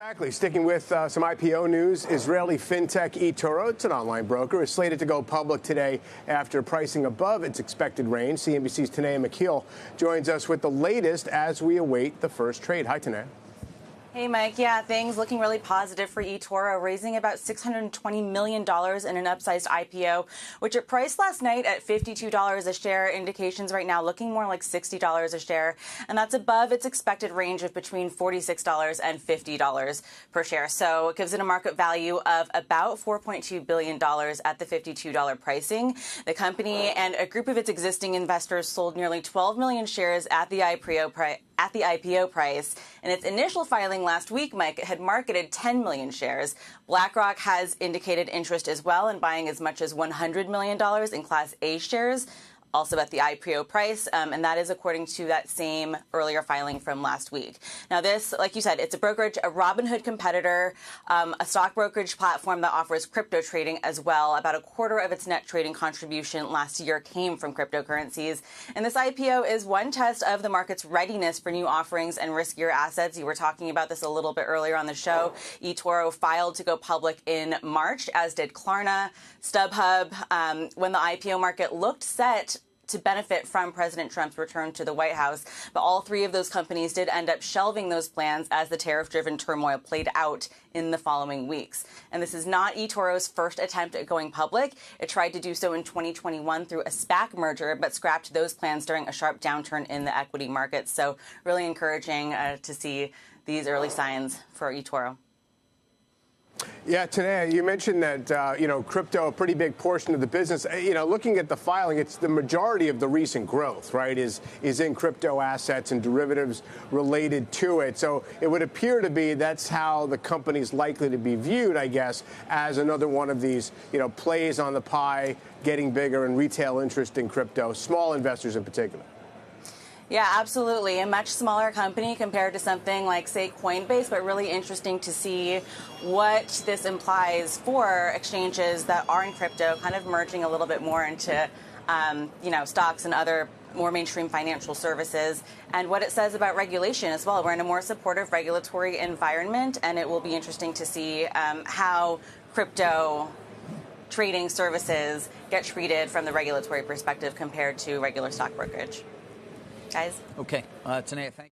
Exactly. Sticking with some IPO news, Israeli fintech eToro, it's an online broker, is slated to go public today after pricing above its expected range. CNBC's Tanaya Macheel joins us with the latest as we await the first trade. Hi, Tanaya. Hey, Mike. Yeah, things looking really positive for eToro, raising about $620 million in an upsized IPO, which it priced last night at $52 a share. Indications right now looking more like $60 a share, and that's above its expected range of between $46 and $50 per share. So it gives it a market value of about $4.2 billion at the $52 pricing. The company and a group of its existing investors sold nearly 12 million shares at the IPO price. In its initial filing last week, Mike, it had marketed 10 million shares. BlackRock has indicated interest as well in buying as much as $100 million in Class A shares, also at the IPO price, and that is according to that same earlier filing from last week. Now this, like you said, it's a brokerage, a Robinhood competitor, a stock brokerage platform that offers crypto trading as well. About a quarter of its net trading contribution last year came from cryptocurrencies. And this IPO is one test of the market's readiness for new offerings and riskier assets. You were talking about this a little bit earlier on the show. eToro filed to go public in March, as did Klarna, StubHub. When the IPO market looked set to benefit from President Trump's return to the White House. But all three of those companies did end up shelving those plans as the tariff-driven turmoil played out in the following weeks. And this is not eToro's first attempt at going public. It tried to do so in 2021 through a SPAC merger, but scrapped those plans during a sharp downturn in the equity markets. So really encouraging to see these early signs for eToro. Yeah, Tanaya, you mentioned that, crypto, a pretty big portion of the business. Looking at the filing, it's the majority of the recent growth, right, is in crypto assets and derivatives related to it. So it would appear to be that's how the company's likely to be viewed, I guess, as another one of these, plays on the pie, getting bigger and retail interest in crypto, small investors in particular. Yeah, absolutely. A much smaller company compared to something like, say, Coinbase, but really interesting to see what this implies for exchanges that are in crypto, kind of merging a little bit more into, stocks and other more mainstream financial services, and what it says about regulation as well. We're in a more supportive regulatory environment, and it will be interesting to see how crypto trading services get treated from the regulatory perspective compared to regular stock brokerage. Guys. Okay. Tanaya, thank you.